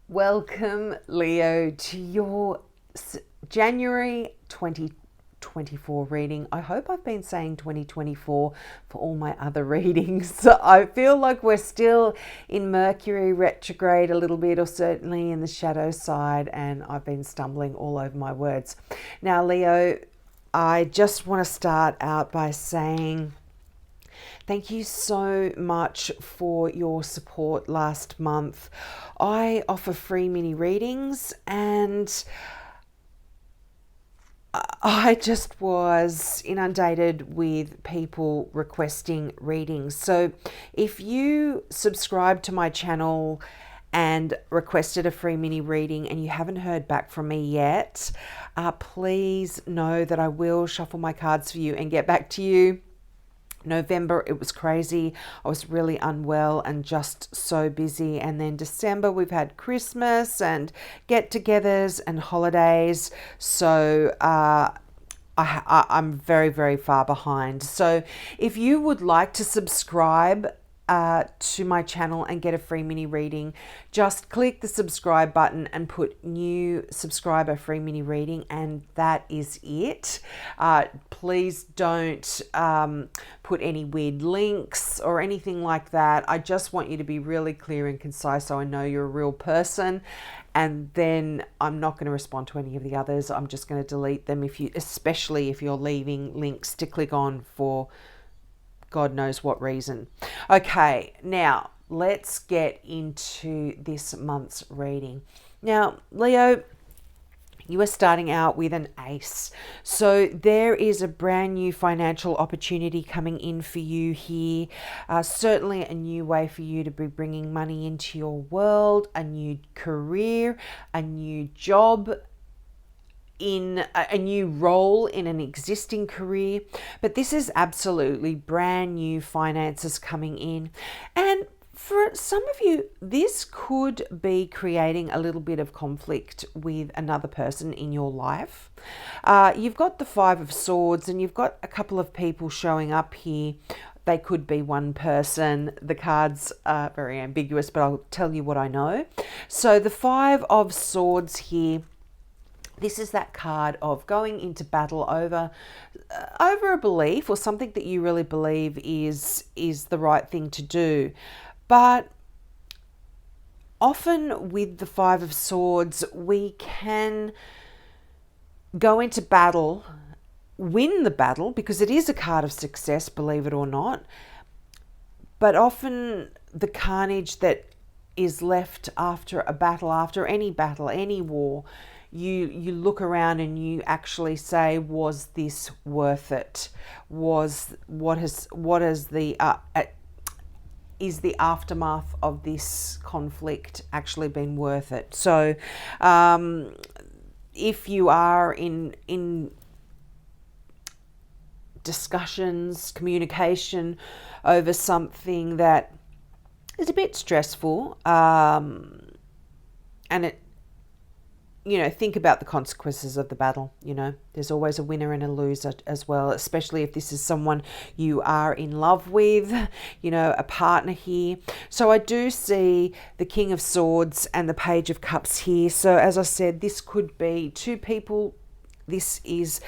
Welcome, Leo, to your January 2024 reading. I hope I've been saying 2024 for all my other readings. I feel like we're still in Mercury retrograde a little bit, or certainly in the shadow side, and I've been stumbling all over my words. Now, Leo, I just want to start out by saying thank you so much for your support last month. I offer free mini readings, and I just was inundated with people requesting readings. So if you subscribe to my channel and requested a free mini reading and you haven't heard back from me yet, please know that I will shuffle my cards for you and get back to you. November, it was crazy. I was really unwell and just so busy. And then December, we've had Christmas and get-togethers and holidays. So I'm very, very far behind. So if you would like to subscribe to my channel and get a free mini reading, just click the subscribe button and put new subscriber free mini reading, and that is it. Please don't put any weird links or anything like that. I just want you to be really clear and concise so I know you're a real person. And then I'm not going to respond to any of the others. I'm just going to delete them, especially if you're leaving links to click on for God knows what reason. Okay, now let's get into this month's reading. Now, Leo, you are starting out with an ace. So there is a brand new financial opportunity coming in for you here. Certainly a new way for you to be bringing money into your world, a new career, a new job, in a new role in an existing career, but this is absolutely brand new finances coming in. And for some of you, this could be creating a little bit of conflict with another person in your life. You've got the Five of Swords, and you've got a couple of people showing up here. They could be one person. The cards are very ambiguous, but I'll tell you what I know. So the Five of Swords here, this is that card of going into battle over a belief or something that you really believe is the right thing to do. But often with the Five of Swords, we can go into battle, win the battle, because it is a card of success, believe it or not. But often the carnage that is left after a battle, after any battle, any war, you look around and you actually say, was this worth it? Is the aftermath of this conflict actually been worth it? So if you are in discussions, communication over something that is a bit stressful, and it, think about the consequences of the battle. There's always a winner and a loser as well, especially if this is someone you are in love with, a partner here. So I do see the King of Swords and the Page of Cups here. So as I said, this could be two people. This is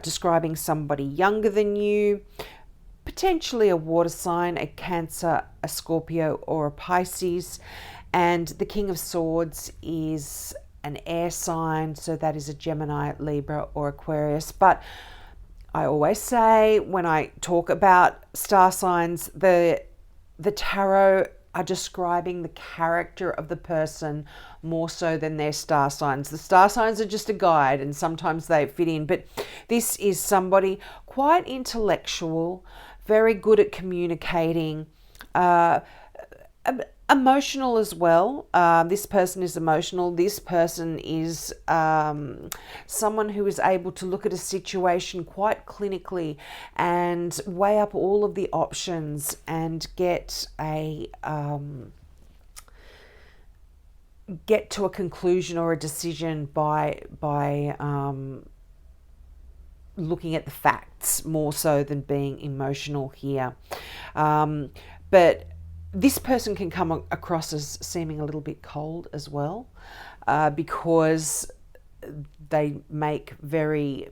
describing somebody younger than you, potentially a water sign, a Cancer, a Scorpio, or a Pisces. And the King of Swords is an air sign, so that is a Gemini, Libra, or Aquarius. But I always say when I talk about star signs, the tarot are describing the character of the person more so than their star signs. The star signs are just a guide, and sometimes they fit in, but this is somebody quite intellectual, very good at communicating, emotional as well. This person is emotional. This person is someone who is able to look at a situation quite clinically and weigh up all of the options and get to a conclusion or a decision by looking at the facts more so than being emotional here. But this person can come across as seeming a little bit cold as well, because they make very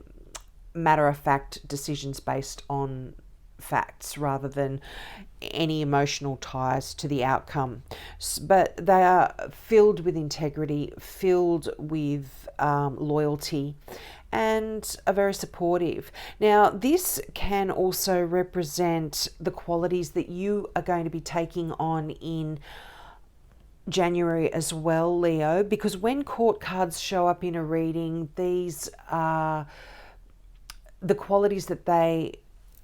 matter-of-fact decisions based on facts rather than any emotional ties to the outcome. But they are filled with integrity, filled with loyalty, and are very supportive. Now, this can also represent the qualities that you are going to be taking on in January as well, Leo, because when court cards show up in a reading, these are the qualities that they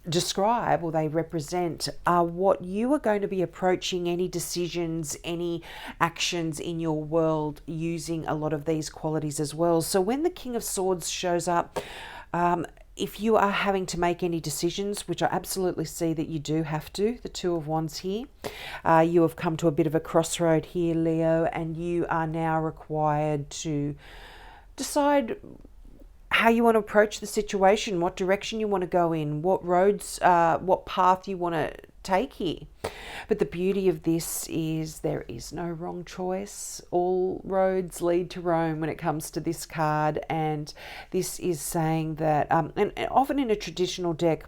describe or they represent are what you are going to be approaching any decisions, any actions in your world using a lot of these qualities as well. So when the King of Swords shows up, if you are having to make any decisions, which I absolutely see that you do have to, the Two of Wands here, you have come to a bit of a crossroad here, Leo, and you are now required to decide how you want to approach the situation, what direction you want to go in, what roads, what path you want to take here. But the beauty of this is there is no wrong choice. All roads lead to Rome when it comes to this card. And this is saying that, and often in a traditional deck,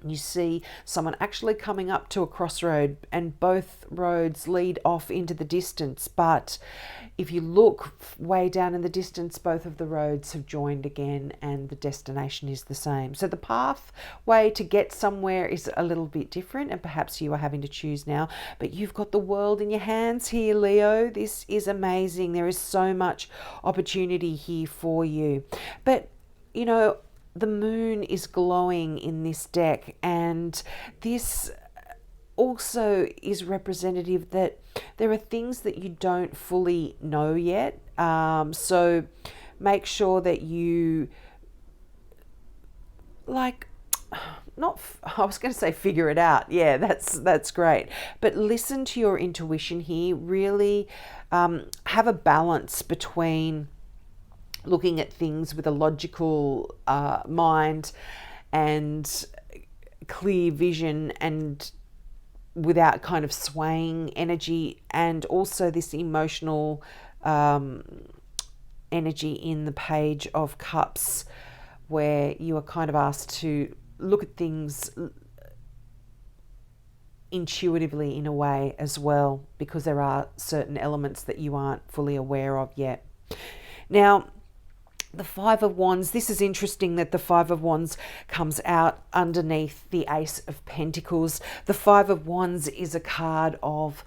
you see someone actually coming up to a crossroad and both roads lead off into the distance. But if you look way down in the distance, both of the roads have joined again and the destination is the same. So the pathway to get somewhere is a little bit different and perhaps you are having to choose now. But you've got the world in your hands here, Leo. This is amazing. There is so much opportunity here for you. But, you know, the moon is glowing in this deck, and this also is representative that there are things that you don't fully know yet. So make sure that you, like, not, I was going to say figure it out. Yeah, that's great. But listen to your intuition here. Really have a balance between looking at things with a logical mind and clear vision and without kind of swaying energy, and also this emotional energy in the Page of Cups where you are kind of asked to look at things intuitively in a way as well, because there are certain elements that you aren't fully aware of yet. Now, the Five of Wands, this is interesting that the Five of Wands comes out underneath the Ace of Pentacles. The Five of Wands is a card of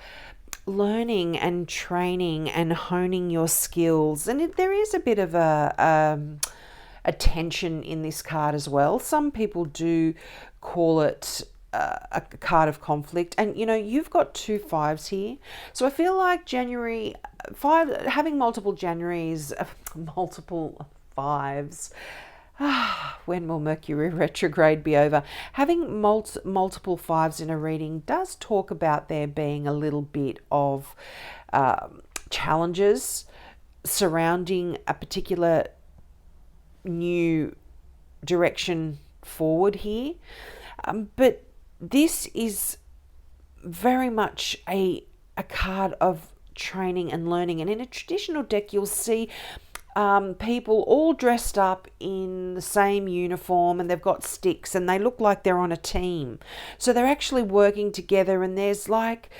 learning and training and honing your skills. And there is a bit of a tension in this card as well. Some people do call it a card of conflict, and you know, you've got two fives here, so I feel like January 5, having multiple Januaries, multiple fives. When will Mercury retrograde be over? Having multiple fives in a reading does talk about there being a little bit of challenges surrounding a particular new direction forward here, but this is very much a card of training and learning. And in a traditional deck, you'll see people all dressed up in the same uniform and they've got sticks and they look like they're on a team. So they're actually working together, and there's like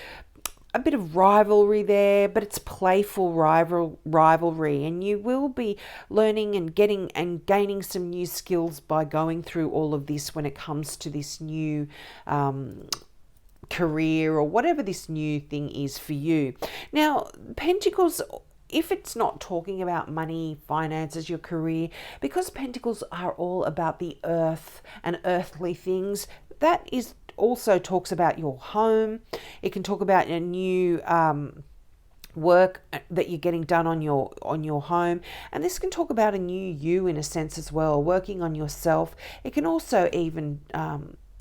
a bit of rivalry there, but it's playful rivalry, and you will be learning and gaining some new skills by going through all of this when it comes to this new career or whatever this new thing is for you. Now, Pentacles, if it's not talking about money, finances, your career, because Pentacles are all about the earth and earthly things, that is also talks about your home. It can talk about a new work that you're getting done on your home, and this can talk about a new you in a sense as well, working on yourself. It can also even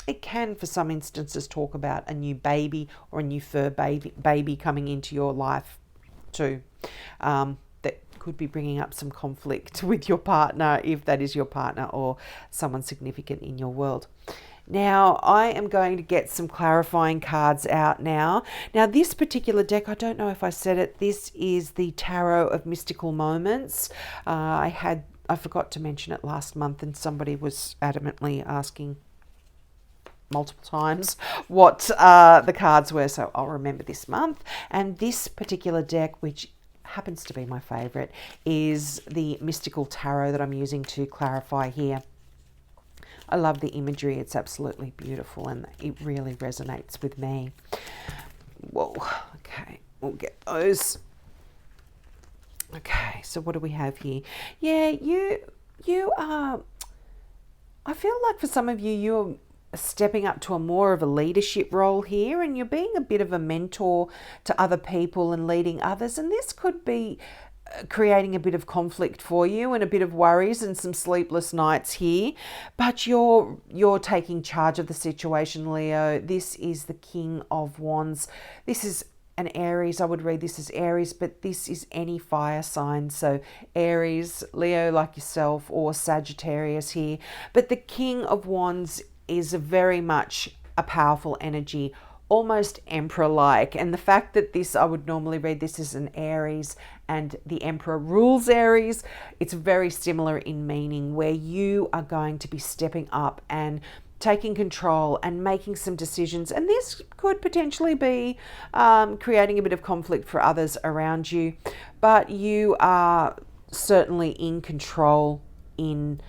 it can, for some instances, talk about a new baby or a new fur baby coming into your life too. That could be bringing up some conflict with your partner, if that is your partner or someone significant in your world. Now, I am going to get some clarifying cards out now. Now, this particular deck, I don't know if I said it, this is the Tarot of Mystical Moments. I forgot to mention it last month, and somebody was adamantly asking multiple times what the cards were, so I'll remember this month. And this particular deck, which happens to be my favorite, is the Mystical Tarot that I'm using to clarify here. I love the imagery. It's absolutely beautiful, and it really resonates with me. Whoa, okay, we'll get those. Okay, so what do we have here? Yeah, you are, I feel like for some of you, you're stepping up to a more of a leadership role here, and you're being a bit of a mentor to other people and leading others, and this could be creating a bit of conflict for you and a bit of worries and some sleepless nights here, but you're taking charge of the situation, Leo. This is the King of Wands. This is an Aries. I would read this as Aries, but this is any fire sign, so Aries, Leo like yourself, or Sagittarius here. But the King of Wands is very much a powerful energy, almost Emperor-like. And the fact that this, I would normally read this as an Aries, and the Emperor rules Aries, it's very similar in meaning, where you are going to be stepping up and taking control and making some decisions. And this could potentially be creating a bit of conflict for others around you, but you are certainly in control in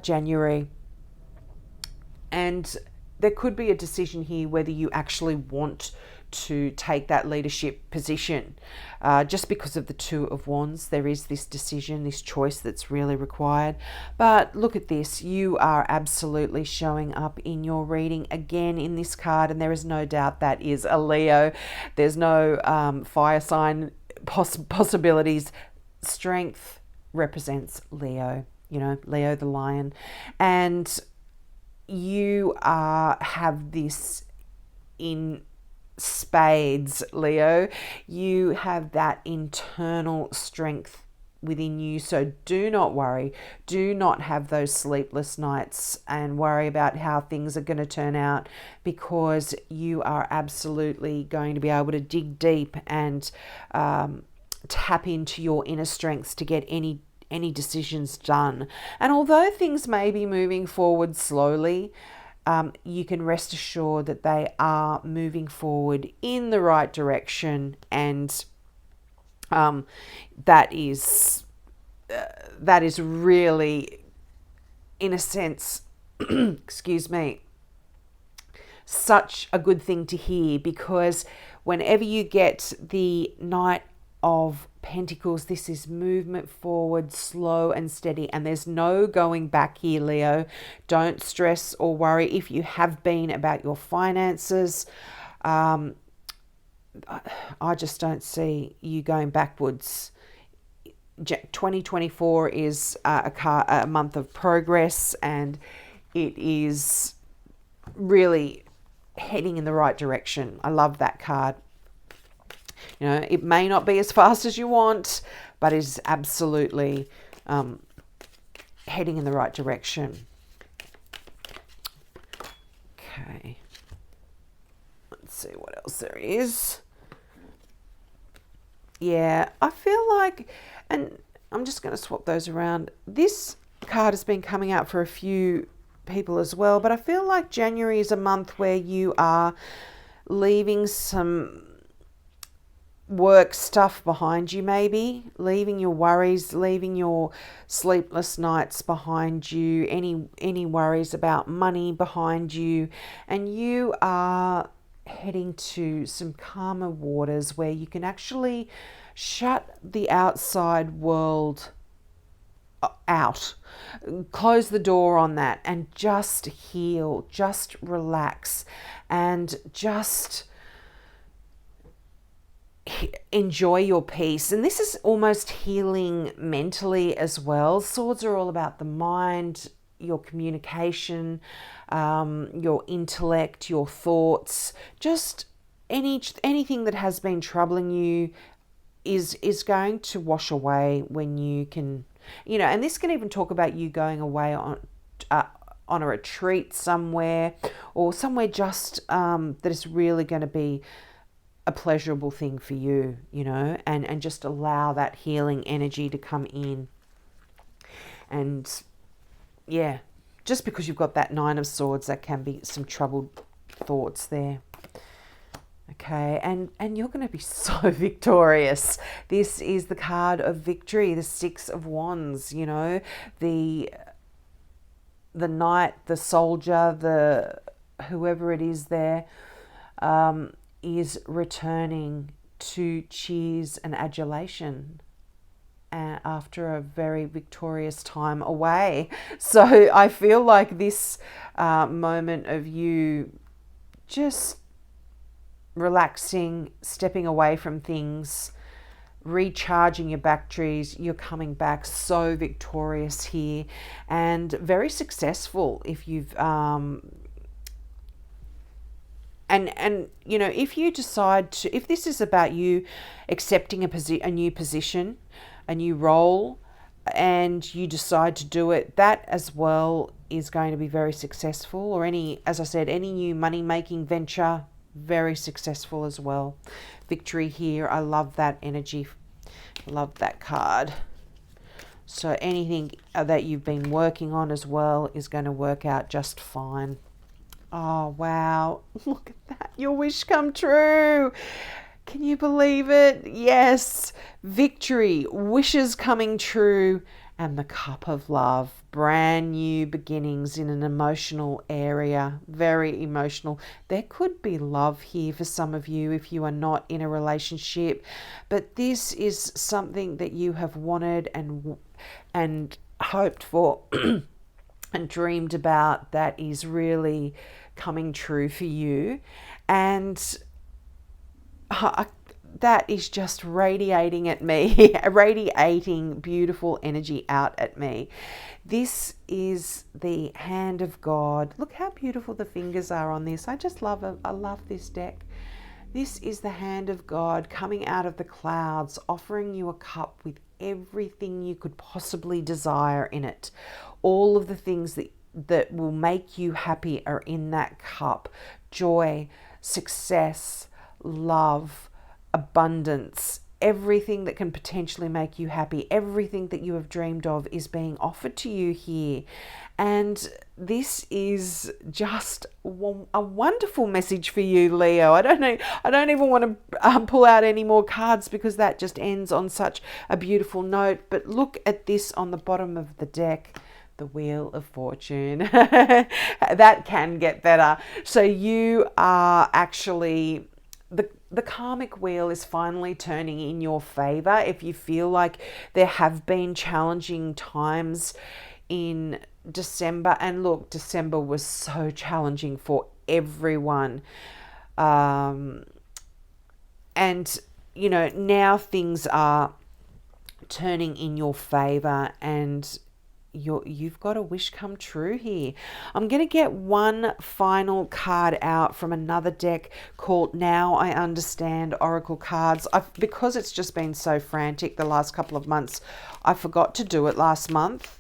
January. And there could be a decision here whether you actually want to take that leadership position. Just because of the Two of Wands, there is this decision, this choice that's really required. But look at this. You are absolutely showing up in your reading again in this card, and there is no doubt that is a Leo. There's no fire sign possibilities. Strength represents Leo, you know, Leo the lion. And you have this in spades, Leo. You have that internal strength within you, so do not worry. Do not have those sleepless nights and worry about how things are going to turn out, because you are absolutely going to be able to dig deep and tap into your inner strengths to get any decisions done. And although things may be moving forward slowly, you can rest assured that they are moving forward in the right direction, and that is really, in a sense, excuse me, such a good thing to hear, because whenever you get the Knight of Pentacles, this is movement forward, slow and steady, and there's no going back here, Leo. Don't stress or worry if you have been about your finances. I just don't see you going backwards. 2024 is a month of progress, and it is really heading in the right direction. I love that card. You know, it may not be as fast as you want, but it is absolutely heading in the right direction. Okay. Let's see what else there is. Yeah, I feel like, and I'm just going to swap those around. This card has been coming out for a few people as well, but I feel like January is a month where you are leaving some work stuff behind you, maybe leaving your worries, leaving your sleepless nights behind you, any worries about money behind you, and you are heading to some calmer waters where you can actually shut the outside world out, close the door on that, and just heal, just relax, and just enjoy your peace. And this is almost healing mentally as well. Swords are all about the mind, your communication, your intellect, your thoughts, just anything that has been troubling you is going to wash away when you can, you know. And this can even talk about you going away on on a retreat somewhere, or somewhere just that is really going to be a pleasurable thing for you, you know, and just allow that healing energy to come in. And yeah, just because you've got that Nine of Swords, that can be some troubled thoughts there. Okay, and you're going to be so victorious. This is the card of victory, the Six of Wands, you know, the knight, the soldier, the whoever it is there, is returning to cheers and adulation after a very victorious time away. So I feel like this moment of you just relaxing, stepping away from things, recharging your batteries, you're coming back so victorious here and very successful if you've and you know, if you decide to, if this is about you accepting a new position, a new role, and you decide to do it, that as well is going to be very successful. Or any, as I said, any new money making venture, very successful as well. Victory here. I love that energy. Love that card. So anything that you've been working on as well is going to work out just fine. Oh, wow. Look at that. Your wish come true. Can you believe it? Yes. Victory, wishes coming true, and the Cup of Love. Brand new beginnings in an emotional area. Very emotional. There could be love here for some of you if you are not in a relationship. But this is something that you have wanted and hoped for and dreamed about, that is really coming true for you. And that is just radiating at me, radiating beautiful energy out at me. This is the hand of God. Look how beautiful the fingers are on this. I love this deck. This is the hand of God coming out of the clouds, offering you a cup with everything you could possibly desire in it. All of the things that will make you happy are in that cup. Joy, success, love, abundance, everything that can potentially make you happy, everything that you have dreamed of is being offered to you here. And this is just a wonderful message for you, Leo. I don't know. I don't even want to pull out any more cards because that just ends on such a beautiful note. But look at this on the bottom of the deck. The Wheel of Fortune. That can get better. So you are actually, the karmic wheel is finally turning in your favor. If you feel like there have been challenging times in December, and look, December was so challenging for everyone. And, you know, now things are turning in your favor, and you've got a wish come true here. I'm going to get one final card out from another deck called Now I Understand Oracle Cards. Because it's just been so frantic the last couple of months, I forgot to do it last month,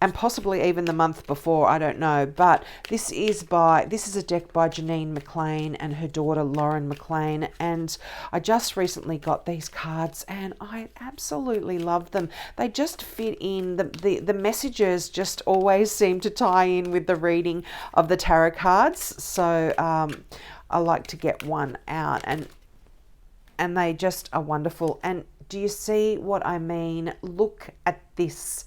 and possibly even the month before, I don't know. But this is a deck by Janine McLean and her daughter Lauren McLean, and I just recently got these cards and I absolutely love them. They just fit in, the messages just always seem to tie in with the reading of the tarot cards. So I like to get one out, and they just are wonderful. And do you see what I mean? Look at this.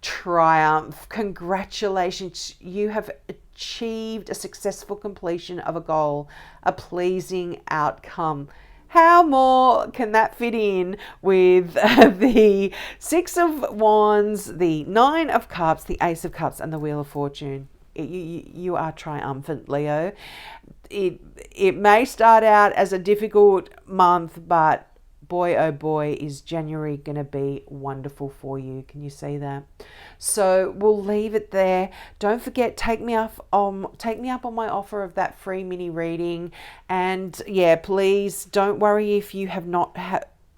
Triumph. Congratulations. You have achieved a successful completion of a goal, a pleasing outcome. How more can that fit in with the Six of Wands, the Nine of Cups, the Ace of Cups, and the Wheel of Fortune? You are triumphant, Leo. It may start out as a difficult month, but boy, oh boy, is January going to be wonderful for you. Can you see that? So we'll leave it there. Don't forget, take me up on my offer of that free mini reading. And yeah, please don't worry if you have not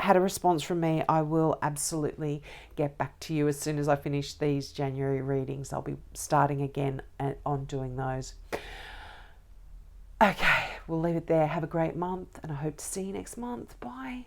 had a response from me, I will absolutely get back to you as soon as I finish these January readings. I'll be starting again on doing those. Okay, we'll leave it there. Have a great month, and I hope to see you next month. Bye.